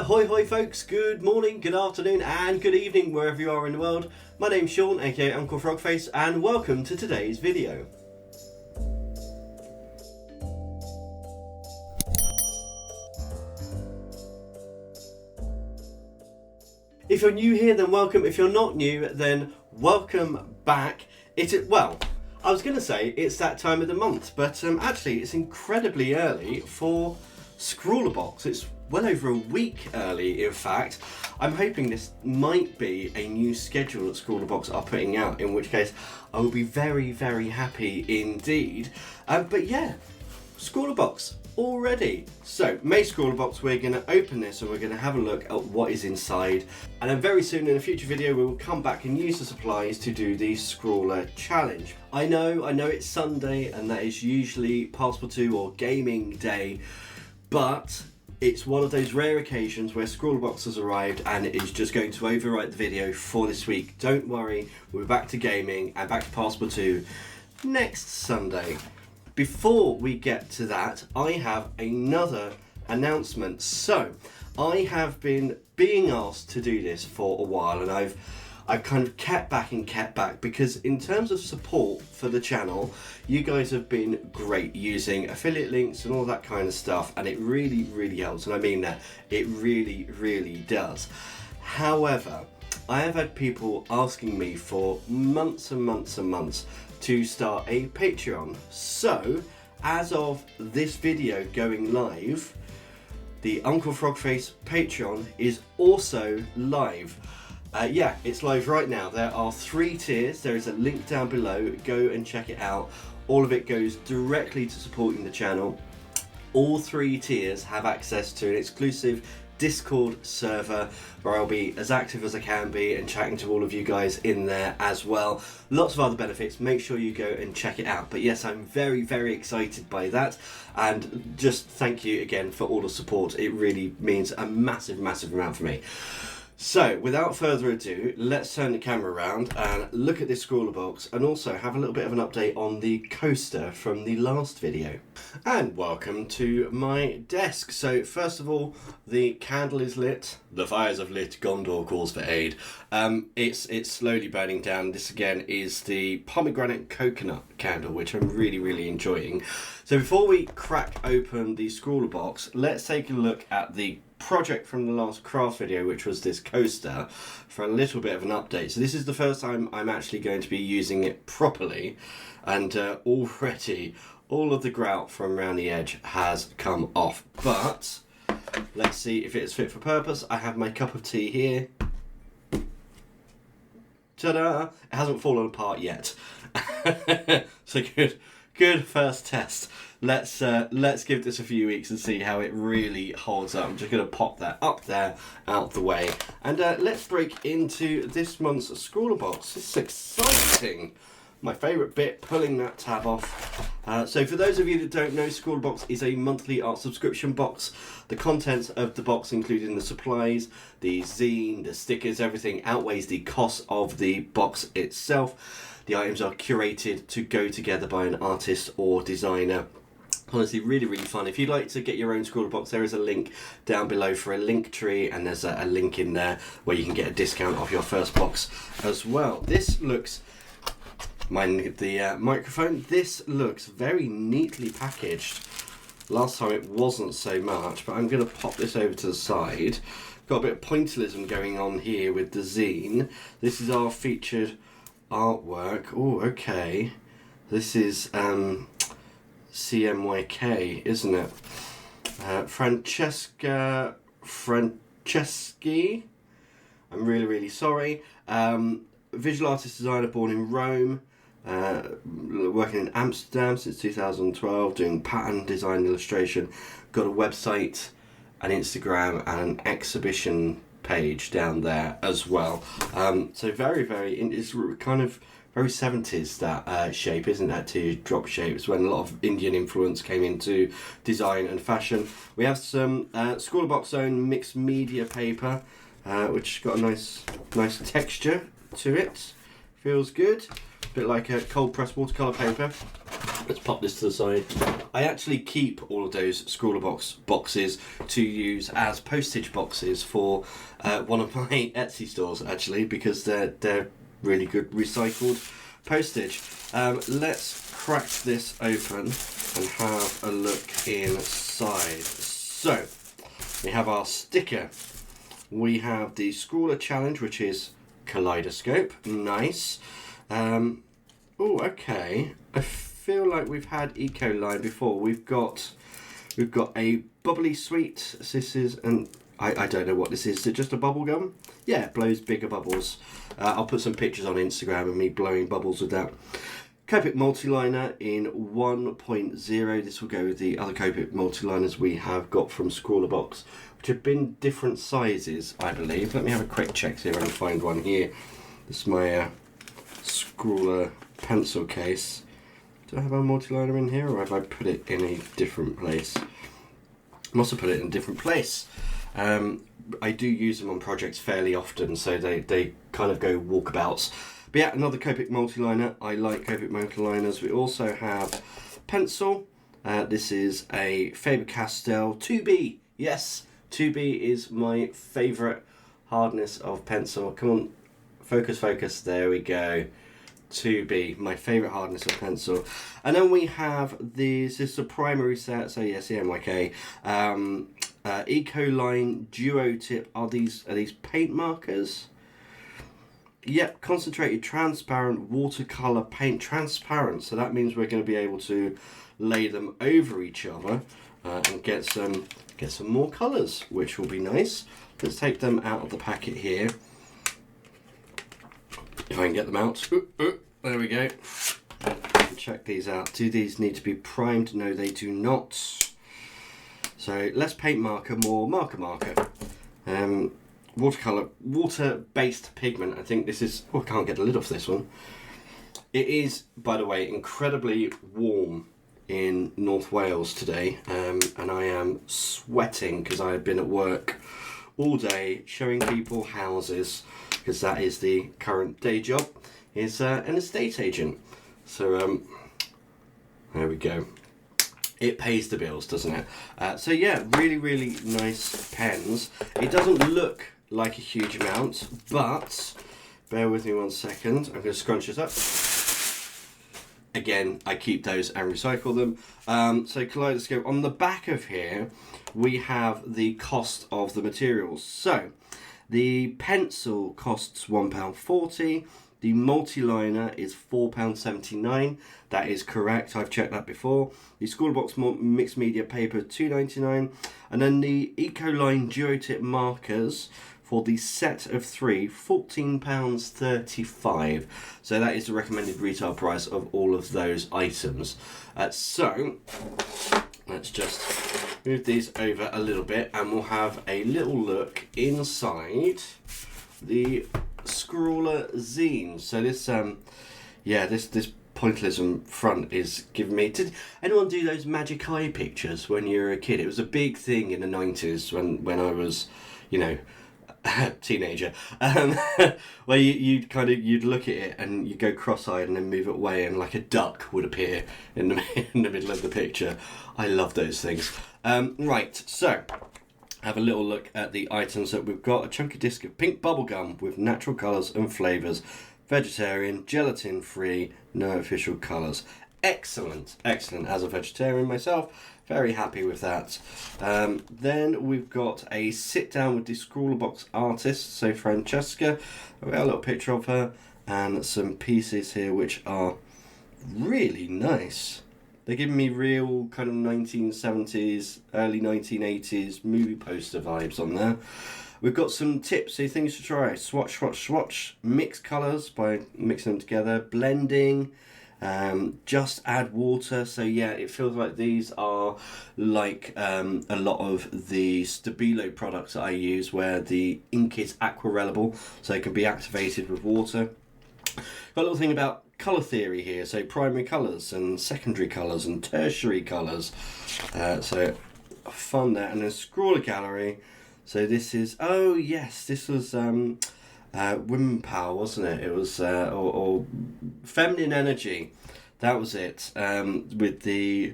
Hoi hoi folks, good morning, good afternoon and good evening wherever you are in the world. My name's Sean, aka Uncle Frogface, and welcome to today's video. If you're new here, then welcome. If you're not new, then welcome back. Well, I was going to say it's that time of the month, but actually it's incredibly early for ScrawlrBox. It's well over a week early, in fact. I'm hoping this might be a new schedule that ScrawlrBox are putting out, in which case I will be very, very happy indeed. But yeah, ScrawlrBox already. So, May ScrawlrBox, we're going to open this and we're going to have a look at what is inside. And then very soon in a future video, we will come back and use the supplies to do the Scrawler Challenge. I know it's Sunday and that is usually Passport 2 or gaming day, but it's one of those rare occasions where ScrawlrBox has arrived and it is just going to overwrite the video for this week. Don't worry, we're back to gaming and back to Passport 2 next Sunday. Before we get to that, I have another announcement. So, I have been being asked to do this for a while and I've kind of kept back because in terms of support for the channel, you guys have been great using affiliate links and all that kind of stuff, and it really, really helps, and I mean that, it really, really does. However, I have had people asking me for months and months and months to start a Patreon. So, as of this video going live, the Uncle Frogface Patreon is also live. Yeah, it's live right now. There are 3 tiers. There is a link down below. Go and check it out. All of it goes directly to supporting the channel. All 3 tiers have access to an exclusive Discord server where I'll be as active as I can be and chatting to all of you guys in there as well. Lots of other benefits. Make sure you go and check it out. But yes, I'm very, very excited by that, and just thank you again for all the support. It really means a massive, massive amount for me. So, without further ado, let's turn the camera around and look at this ScrawlrBox and also have a little bit of an update on the coaster from the last video. And welcome to my desk. So, first of all, the candle is lit. The fires have lit. Gondor calls for aid. It's slowly burning down. This again is the pomegranate coconut candle, which I'm really, really enjoying. So, before we crack open the ScrawlrBox, let's take a look at the project from the last craft video, which was this coaster, for a little bit of an update. So this is the first time I'm actually going to be using it properly, and already all of the grout from around the edge has come off, but let's see if it's fit for purpose. I have my cup of tea here. Ta-da! It hasn't fallen apart yet. So good first test. Let's give this a few weeks and see how it really holds up. I'm just going to pop that up there, out the way. And let's break into this month's ScrawlrBox. This is exciting. My favourite bit, pulling that tab off. So for those of you that don't know, ScrawlrBox is a monthly art subscription box. The contents of the box, including the supplies, the zine, the stickers, everything outweighs the cost of the box itself. The items are curated to go together by an artist or designer. Honestly, really, really fun. If you'd like to get your own ScrawlrBox, there is a link down below for a link tree, and there's a link in there where you can get a discount off your first box as well. This looks, the microphone, this looks very neatly packaged. Last time it wasn't so much, but I'm going to pop this over to the side. Got a bit of pointillism going on here with the zine. This is our featured artwork. Oh, okay. This is CMYK, isn't it? Franceschi. I'm really, really sorry. Visual artist designer born in Rome, working in Amsterdam since 2012, doing pattern design illustration. Got a website, an Instagram, and an exhibition page down there as well. So very, very, it's kind of very 70s, that shape, isn't that? Teardrop shapes, when a lot of Indian influence came into design and fashion. We have some ScrawlrBox own mixed media paper, which got a nice texture to it. Feels good. A bit like a cold pressed watercolour paper. Let's pop this to the side. I actually keep all of those ScrawlrBox boxes to use as postage boxes for one of my Etsy stores, actually, because they're really good recycled postage. Let's crack this open and have a look inside. So, we have our sticker. We have the Scrawler Challenge, which is kaleidoscope. Nice. Oh, okay. I feel like we've had Eco Line before. We've got a bubbly sweet. This is I don't know what this is. Is it just a bubble gum? Yeah, it blows bigger bubbles. I'll put some pictures on Instagram of me blowing bubbles with that. Copic multiliner in 1.0. This will go with the other Copic multiliners we have got from ScrawlrBox, which have been different sizes, I believe. Let me have a quick check, see if I can find one here. This is my Scrawler pencil case. Do I have a multiliner in here, or have I put it in a different place? I must have put it in a different place. I do use them on projects fairly often, so they kind of go walkabouts. But yeah, another Copic multiliner. I like Copic multiliners. We also have pencil. This is a Faber-Castell 2B. Yes, 2B is my favourite hardness of pencil. Come on, focus. There we go. 2B, my favourite hardness of pencil. And then we have this is a primary set, so yes, CMYK. Eco Line Duo Tip. Are these paint markers? Yep, concentrated transparent watercolour paint. Transparent, so that means we're going to be able to lay them over each other and get some more colours, which will be nice. Let's take them out of the packet here. If I can get them out. There we go. Check these out. Do these need to be primed? No, they do not. So less paint marker, more marker. Watercolour, water-based pigment. I think this is... Oh, I can't get the lid off this one. It is, by the way, incredibly warm in North Wales today. And I am sweating because I have been at work all day showing people houses, because that is the current day job, is an estate agent. So there we go. It pays the bills, doesn't it? So yeah, really nice pens. It doesn't look like a huge amount, but bear with me 1 second. I'm going to scrunch this up. Again, I keep those and recycle them. So kaleidoscope. On the back of here, we have the cost of the materials. So the pencil costs £1.40. The multiliner is £4.79. That is correct. I've checked that before. The ScrawlrBox mixed media paper £2.99, and then the Ecoline Duotip markers for the set of 3, £14.35. So that is the recommended retail price of all of those items. So let's just move these over a little bit, and we'll have a little look inside the Scrawler zine. So this this pointillism front is giving me... Did anyone do those magic eye pictures when you were a kid? It was a big thing in the 90s when I was, you know, teenager, where you'd look at it and you go cross-eyed and then move it away, and like a duck would appear in the middle of the picture. I love those things. Right, so have a little look at the items that we've got. A chunky disc of pink bubblegum with natural colours and flavours. Vegetarian, gelatin free, no official colours. Excellent. As a vegetarian myself, very happy with that. Then we've got a sit down with the ScrawlrBox artist, so Francesca. I've got a little picture of her and some pieces here which are really nice. They're giving me real kind of 1970s, early 1980s movie poster vibes on there. We've got some tips, so things to try. Swatch. Mix colours by mixing them together. Blending. Just add water. So yeah, it feels like these are like a lot of the Stabilo products that I use, where the ink is aquarellable, so it can be activated with water. Got a little thing about colour theory here, so primary colours and secondary colours and tertiary colours. So fun there. And then Scrawler Gallery. So this is, oh yes, this was Women Power, wasn't it? It was, or Feminine Energy. that was it. With the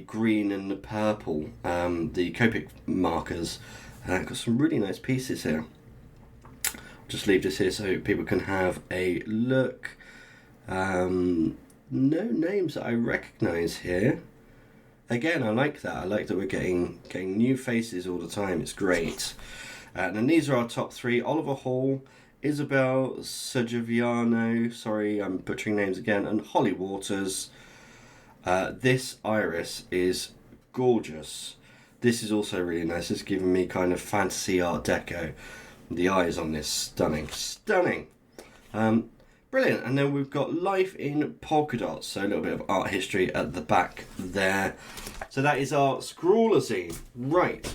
green and the purple, the Copic markers. Got some really nice pieces here. Just leave this here so people can have a look. No names that I recognise here. Again, I like that. I like that we're getting new faces all the time. It's great. And then these are our top three. Oliver Hall, Isabel Sergiviano, sorry, I'm butchering names again, and Holly Waters. This iris is gorgeous. This is also really nice. It's giving me kind of fantasy art deco. The eyes on this, stunning. Brilliant. And then we've got Life in Polka Dots, so a little bit of art history at the back there. So that is our Scrawler zine. Right,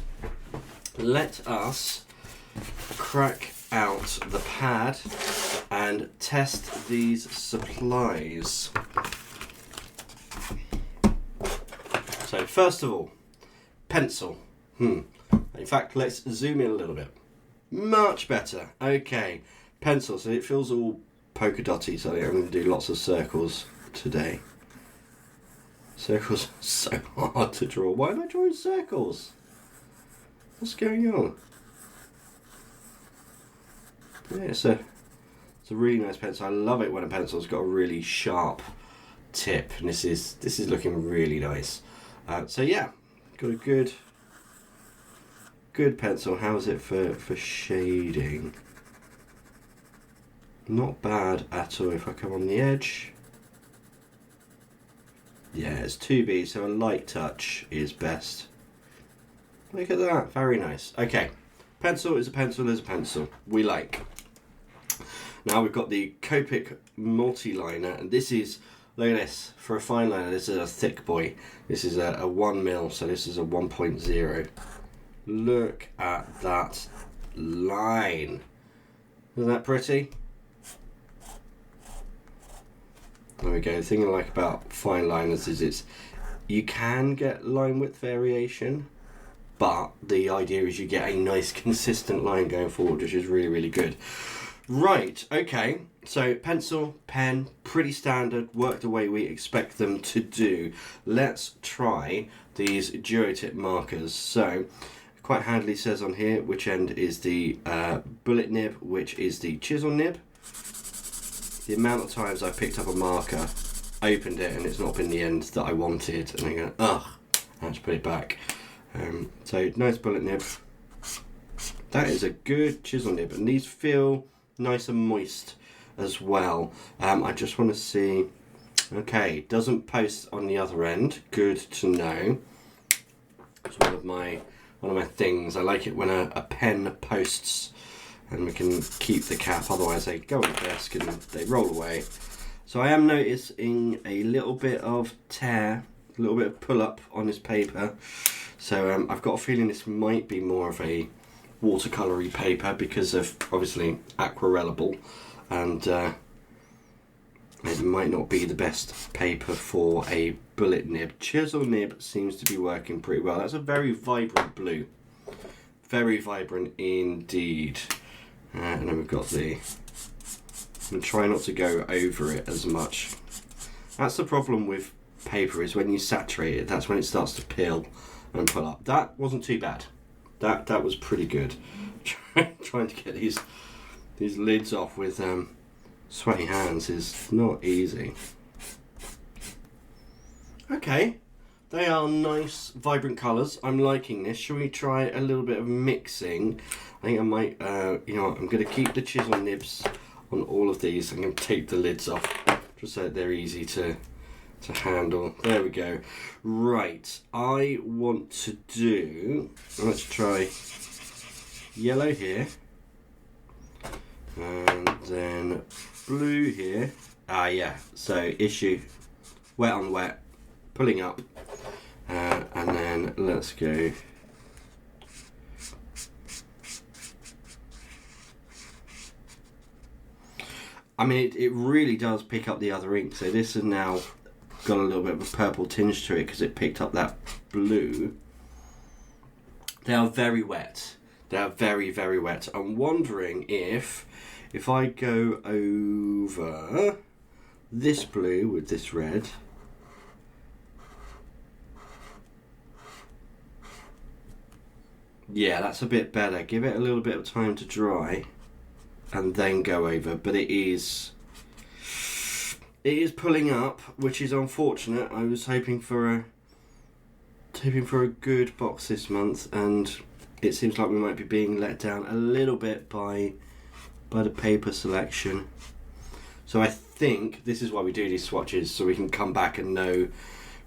let us crack out the pad and test these supplies. So first of all, pencil. In fact, let's zoom in a little bit. Much better. Okay, pencil. So it feels all polka dotty, so I'm going to do lots of circles today. Circles are so hard to draw. Why am I drawing circles? What's going on? Yeah, it's a really nice pencil. I love it when a pencil's got a really sharp tip, and this is looking really nice. So yeah, got a good pencil. How's it for shading? Not bad at all. If I come on the edge, yeah, it's 2B, so a light touch is best. Look at that, very nice. Okay, pencil is a pencil is a pencil. We like. Now we've got the Copic multi-liner, and this is, look at this, for a fine liner, this is a thick boy. This is a 1mm, so this is a 1.0. Look at that line. Isn't that pretty? There we go. The thing I like about fine liners is you can get line width variation, but the idea is you get a nice consistent line going forward, which is really, really good. Right, okay, so pencil, pen, pretty standard, work the way we expect them to do. Let's try these duotip markers. So, quite handily says on here which end is the bullet nib, which is the chisel nib. The amount of times I picked up a marker, opened it, and it's not been the end that I wanted, and I go, ugh, I have to put it back. So, nice bullet nib. That is a good chisel nib, and these feel nice and moist as well. I just want to see, okay, doesn't post on the other end, good to know. It's one of my things. I like it when a pen posts and we can keep the cap, otherwise they go on the desk and they roll away. So I am noticing a little bit of tear, a little bit of pull up on this paper. So I've got a feeling this might be more of a watercolory paper because of obviously aquarellable, and it might not be the best paper for a bullet nib. Chisel nib seems to be working pretty well. That's a very vibrant blue, very vibrant indeed. And then we've got the, I'm going to try not to go over it as much. That's the problem with paper, is when you saturate it, that's when it starts to peel and pull up. That wasn't too bad. That was pretty good. Trying to get these lids off with sweaty hands is not easy. Okay, they are nice, vibrant colours. I'm liking this. Shall we try a little bit of mixing? I think I might, you know what, I'm going to keep the chisel nibs on all of these. I'm going to take the lids off just so they're easy to handle. There we go. Right, I want to do, let's try yellow here, and then blue here. Yeah, so issue wet on wet, pulling up, and then let's go I mean, it really does pick up the other ink. So this has now got a little bit of a purple tinge to it because it picked up that blue. They are very wet. They are very, very wet. I'm wondering if I go over this blue with this red. Yeah, that's a bit better. Give it a little bit of time to dry and then go over, but it is pulling up, which is unfortunate. I was hoping for a good box this month, and it seems like we might be being let down a little bit by the paper selection. So I think this is why we do these swatches, so we can come back and know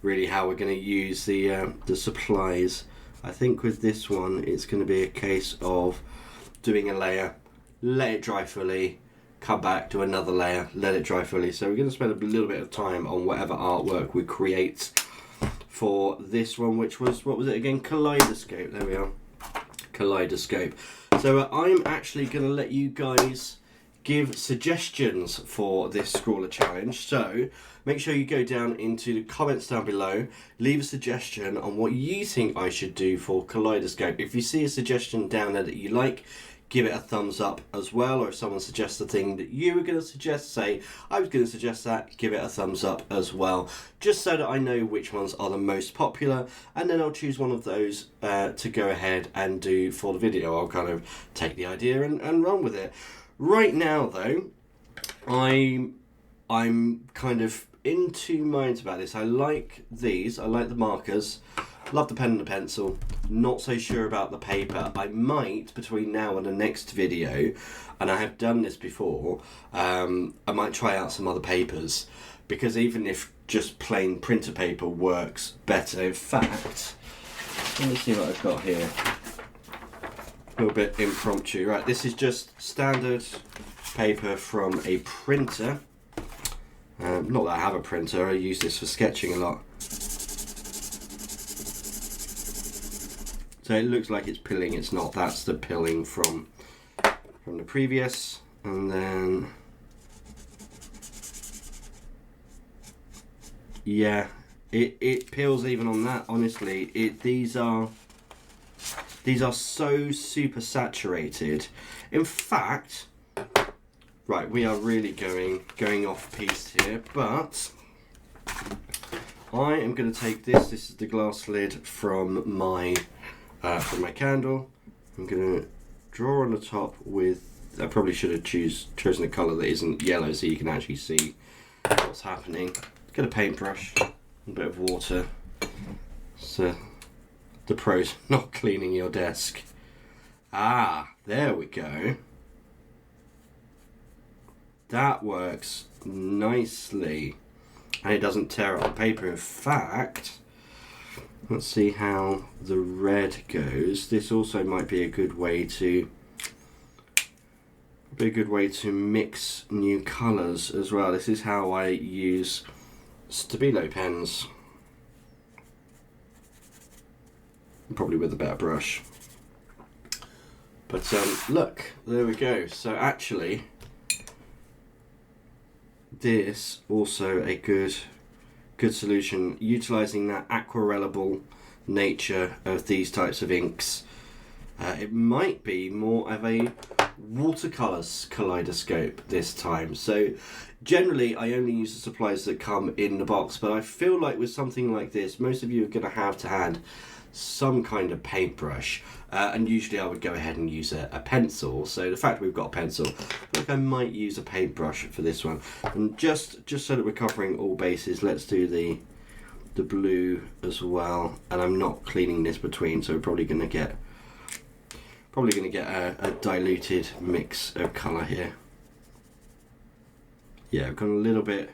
really how we're going to use the supplies. I think with this one it's going to be a case of doing a layer, let it dry fully, come back, do another layer, let it dry fully. So we're going to spend a little bit of time on whatever artwork we create for this one, which was, what was it again? Kaleidoscope. There we are. Kaleidoscope. So I'm actually going to let you guys give suggestions for this Scrawler challenge. So make sure you go down into the comments down below, leave a suggestion on what you think I should do for Kaleidoscope. If you see a suggestion down there that you like, give it a thumbs up as well. Or if someone suggests a thing that you were going to suggest, say I was going to suggest that, give it a thumbs up as well, just so that I know which ones are the most popular, and then I'll choose one of those to go ahead and do for the video. I'll kind of take the idea and run with it. Right now though, I'm kind of in two minds about this. I like these, I like the markers, love the pen and the pencil, not so sure about the paper. I might, between now and the next video, and I have done this before, I might try out some other papers, because even if just plain printer paper works better, in fact, let me see what I've got here. A little bit impromptu. Right, this is just standard paper from a printer. Not that I have a printer, I use this for sketching a lot. So it looks like it's pilling, it's not. That's the pilling from the previous. And then, yeah, it peels even on that, honestly. These are so super saturated. In fact, right, we are really going off piste here, but I am going to take this. This is the glass lid from my candle. I'm going to draw on the top with, I probably should have chosen a colour that isn't yellow so you can actually see what's happening. Get a paintbrush, a bit of water. So the pros not cleaning your desk. Ah, there we go. That works nicely, and it doesn't tear up the paper. In fact, let's see how the red goes. This also might be a good way to mix new colours as well. This is how I use Stabilo pens, probably with a better brush. But look, there we go. So actually, this also a good solution, utilising that aquarellable nature of these types of inks. It might be more of a watercolours kaleidoscope this time. So generally I only use the supplies that come in the box, but I feel like with something like this, most of you are going to have to hand some kind of paintbrush, and usually I would go ahead and use a pencil. So the fact we've got a pencil, I feel like I might use a paintbrush for this one. And just so that we're covering all bases, let's do the blue as well. And I'm not cleaning this between, so we're probably going to get a diluted mix of colour here. Yeah, I've got a little bit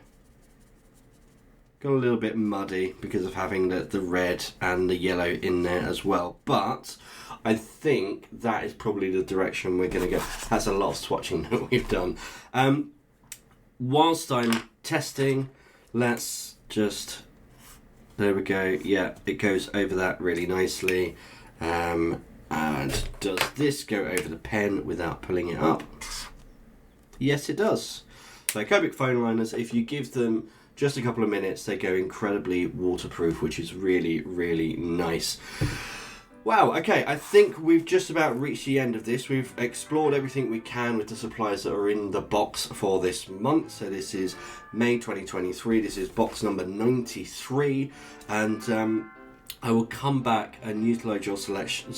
muddy because of having the red and the yellow in there as well, but I think that is probably the direction we're going to go. That's a lot of swatching that we've done. Whilst I'm testing, let's just, there we go. Yeah, it goes over that really nicely. And does this go over the pen without pulling it up? Yes, it does. So Copic foam liners, if you give them just a couple of minutes, they go incredibly waterproof, which is really, really nice. Wow, okay, I think we've just about reached the end of this. We've explored everything we can with the supplies that are in the box for this month. So this is May 2023, this is box number 93, and I will come back and utilise your selection.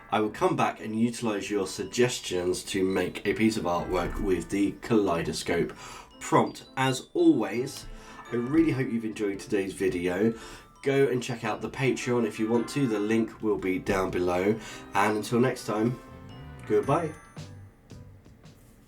I will come back and utilise your suggestions to make a piece of artwork with the kaleidoscope prompt. As always, I really hope you've enjoyed today's video. Go and check out the Patreon if you want to. The link will be down below. And until next time, goodbye.